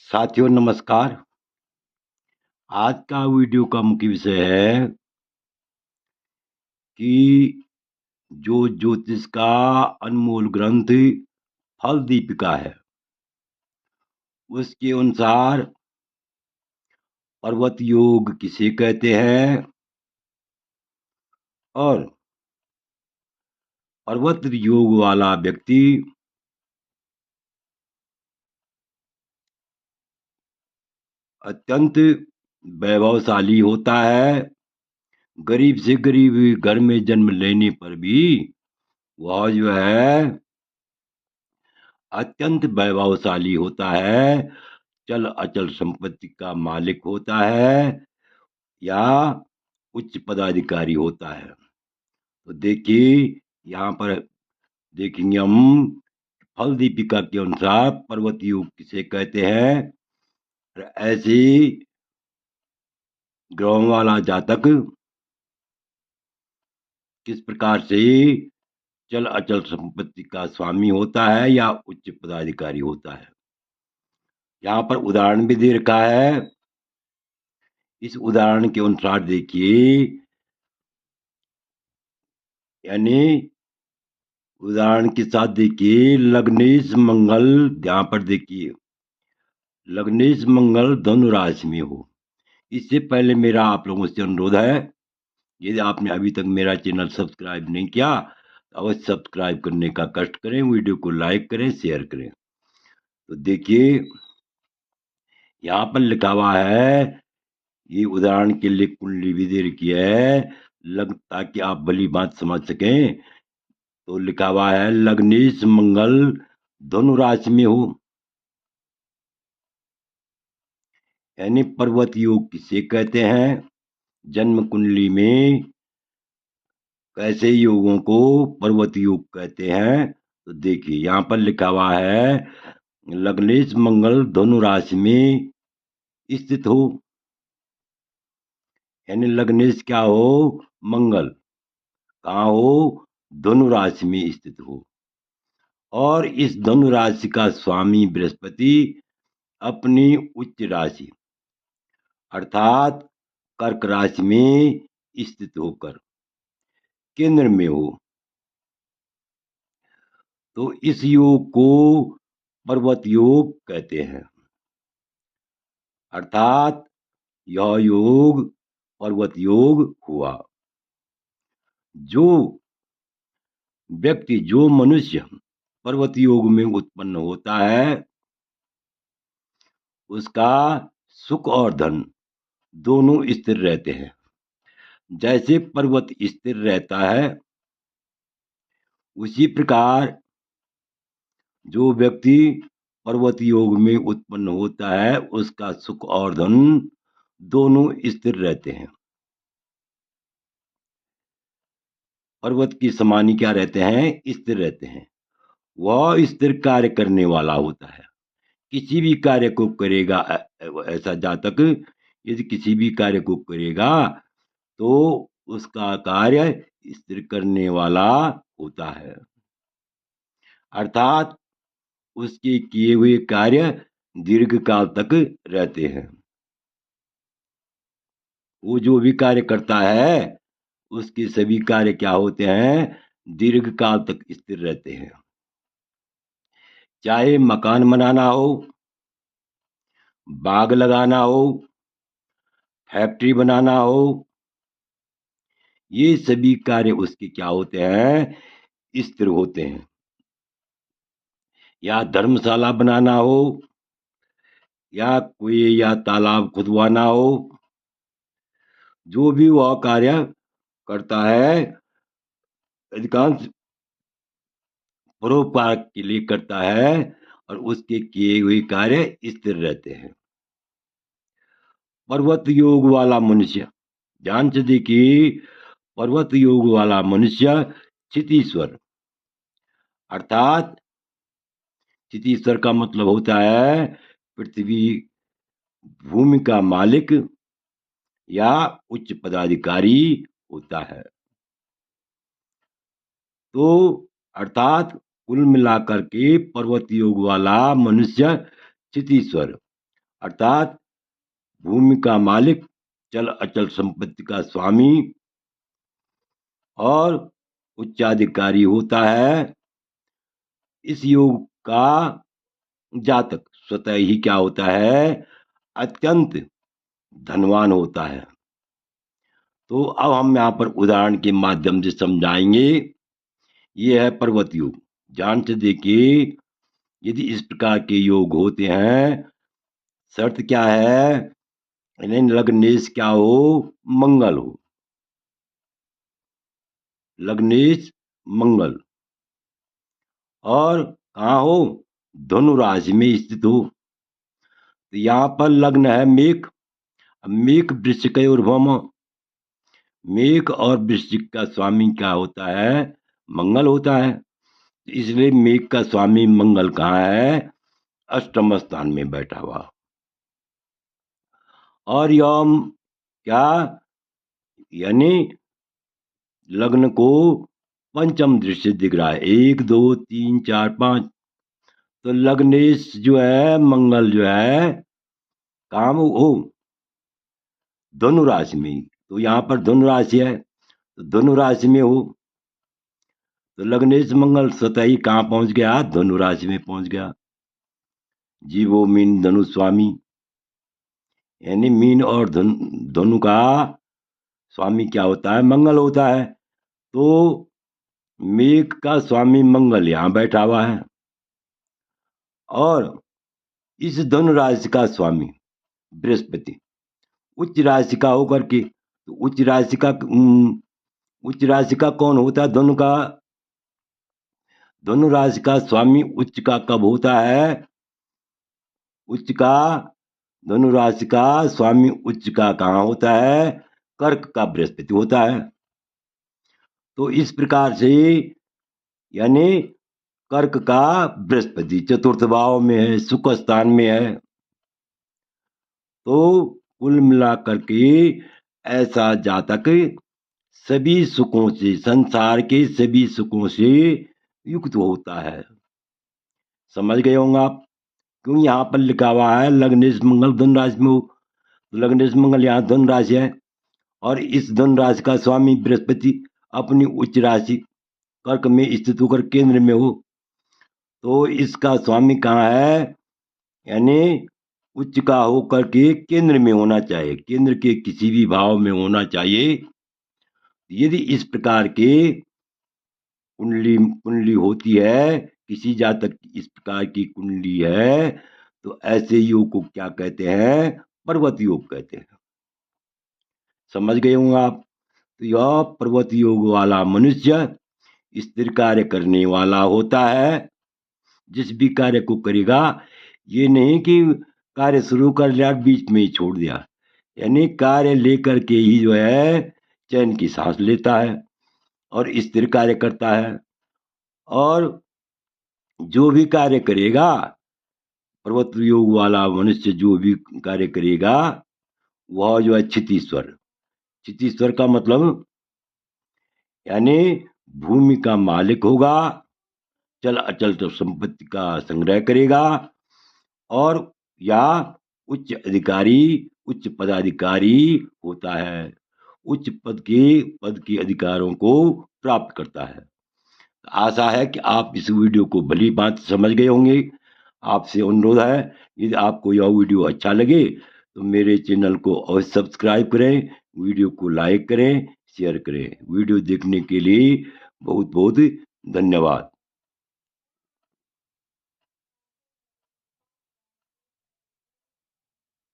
साथियों नमस्कार। आज का वीडियो का मुख्य विषय है कि जो ज्योतिष का अनमोल ग्रंथ फल दीपिका है, उसके अनुसार पर्वत योग किसे कहते हैं और पर्वत योग वाला व्यक्ति अत्यंत वैभवशाली होता है। गरीब से गरीब घर में जन्म लेने पर भी वह जो है अत्यंत वैभवशाली होता है, चल अचल संपत्ति का मालिक होता है या उच्च पदाधिकारी होता है। तो देखिए, यहाँ पर देखेंगे हम फल दीपिका के अनुसार पर्वत योग किसे कहते हैं। और ऐसे ग्रहों वाला जातक किस प्रकार से चल अचल संपत्ति का स्वामी होता है या उच्च पदाधिकारी होता है। यहाँ पर उदाहरण भी दे रखा है। इस उदाहरण के अनुसार देखिए, यानी उदाहरण के साथ देखिए, लग्नेश मंगल, यहाँ पर देखिए लग्नेश मंगल धनु राशि में हो। इससे पहले मेरा आप लोगों से अनुरोध है, यदि आपने अभी तक मेरा चैनल सब्सक्राइब नहीं किया तो अवश्य सब्सक्राइब करने का कष्ट करें, वीडियो को लाइक करें, शेयर करें। तो देखिए, यहाँ पर लिखा हुआ है, ये उदाहरण के लिए कुंडली भी दे रखी है, ताकि आप भली बात समझ सकें। तो लिखा हुआ है लग्नेश मंगल धनु राशि में हो, यानी पर्वत योग किसे कहते हैं। जन्म कुंडली में कैसे योगों को पर्वत योग कहते हैं। तो देखिए, यहाँ पर लिखा हुआ है लग्नेश मंगल धनु राशि में स्थित हो, यानी लग्नेश क्या हो, मंगल कहाँ हो, धनु राशि में स्थित हो। और इस धनु राशि का स्वामी बृहस्पति अपनी उच्च राशि अर्थात कर्क राशि में स्थित होकर केंद्र में हो। तो इस योग को पर्वत योग कहते हैं, अर्थात यह योग पर्वत योग हुआ। जो व्यक्ति, जो मनुष्य पर्वत योग में उत्पन्न होता है, उसका सुख और धन दोनों स्थिर रहते हैं। जैसे पर्वत स्थिर रहता है, उसी प्रकार जो व्यक्ति पर्वत योग में उत्पन्न होता है, उसका सुख और धन दोनों स्थिर रहते हैं। पर्वत की समानी क्या रहते हैं, स्थिर रहते हैं। वह स्थिर कार्य करने वाला होता है, किसी भी कार्य को करेगा। ऐसा जातक यदि किसी भी कार्य को करेगा तो उसका कार्य स्थिर करने वाला होता है, अर्थात उसके किए हुए कार्य दीर्घ काल तक रहते हैं। वो जो भी कार्य करता है, उसके सभी कार्य क्या होते हैं, दीर्घ काल तक स्थिर रहते हैं। चाहे मकान बनाना हो, बाग लगाना हो, फैक्ट्री बनाना हो, ये सभी कार्य उसके क्या होते हैं, स्थिर होते हैं। या धर्मशाला बनाना हो, या कोई या तालाब खुदवाना हो, जो भी वह कार्य करता है, अधिकांश परोपकार के लिए करता है और उसके किए हुए कार्य स्थिर रहते हैं। पर्वत योग वाला मनुष्य, ध्यान से देखिए, पर्वत योग वाला मनुष्य क्षितीश्वर, अर्थात क्षितीश्वर का मतलब होता है पृथ्वी भूमि का मालिक या उच्च पदाधिकारी होता है। तो अर्थात कुल मिलाकर के पर्वत योग वाला मनुष्य क्षितीश्वर अर्थात भूमि का मालिक, चल अचल संपत्ति का स्वामी और उच्चाधिकारी होता है। इस योग का जातक स्वतः ही क्या होता है, अत्यंत धनवान होता है। तो अब हम यहाँ पर उदाहरण के माध्यम से समझाएंगे। ये है पर्वत योग। ध्यान से देखिए, यदि इस प्रकार के योग होते हैं, शर्त क्या है, इन्हें लग्नेश क्या हो, मंगल हो। लग्नेश मंगल और कहाँ हो, धनु राशि में स्थित हो। तो यहाँ पर लग्न है मेघ। मेघ वृश्चिक और भौम। मेघ और वृश्चिक का स्वामी क्या होता है, मंगल होता है। इसलिए मेघ का स्वामी मंगल कहाँ है, अष्टम स्थान में बैठा हुआ। और यम क्या, यानी लग्न को पंचम दृष्टि दिख रहा है, 1 2 3 4 5। तो लग्नेश जो है, मंगल जो है काम हो धनु राशि में। तो यहाँ पर धनु राशि है, तो धनु राशि में हो। तो लग्नेश मंगल स्वतः ही कहाँ पहुंच गया, धनु राशि में पहुंच गया। जीवो मीन धनु स्वामी, यानी मीन और धनु का स्वामी क्या होता है, मंगल होता है। तो मेघ का स्वामी मंगल यहाँ बैठा हुआ है और इस धनु राशि का स्वामी बृहस्पति उच्च राशि का होकर के, तो उच्च राशि का कौन होता है, धनु राशि का स्वामी उच्च का कब होता है, उच्च का, धनु राशि का स्वामी उच्च का कहाँ होता है, कर्क का बृहस्पति होता है। तो इस प्रकार से यानी कर्क का बृहस्पति चतुर्थ भाव में है, सुख स्थान में है। तो कुल मिलाकर के ऐसा जातक सभी सुखों से, संसार के सभी सुखों से युक्त होता है। समझ गए होंगे आप, क्यों यहाँ पर लिखा हुआ है लग्नेश मंगल धनु राशि में हो। लग्नेश मंगल यहाँ धनु राशि है और इस धनु राशि का स्वामी बृहस्पति अपनी उच्च राशि कर्क में स्थित होकर केंद्र में हो। तो इसका स्वामी कहाँ है, यानी उच्च का होकर के केंद्र में होना चाहिए, केंद्र के किसी भी भाव में होना चाहिए। यदि इस प्रकार के कुंडली होती है, किसी जातक की इस प्रकार की कुंडली है, तो ऐसे योग को क्या कहते हैं, पर्वत योग कहते हैं। समझ गए होंगे आप। तो यह पर्वत योग वाला मनुष्य स्थिर कार्य करने वाला होता है। जिस भी कार्य को करेगा, ये नहीं कि कार्य शुरू कर लिया बीच में ही छोड़ दिया, यानी कार्य लेकर के ही जो है चैन की सांस लेता है और स्थिर कार्य करता है। और जो भी कार्य करेगा, पर्वत योग वाला मनुष्य जो भी कार्य करेगा, वह जो है क्षितीश्वर। क्षितीश्वर का मतलब यानी भूमि का मालिक होगा, चल अचल तो संपत्ति का संग्रह करेगा और या उच्च अधिकारी, उच्च पदाधिकारी होता है, उच्च पद के अधिकारों को प्राप्त करता है। आशा है कि आप इस वीडियो को भली भांति समझ गए होंगे। आपसे अनुरोध है, यदि आपको यह वीडियो अच्छा लगे तो मेरे चैनल को अवश्य सब्सक्राइब करें, वीडियो को लाइक करें, शेयर करें। वीडियो देखने के लिए बहुत बहुत धन्यवाद।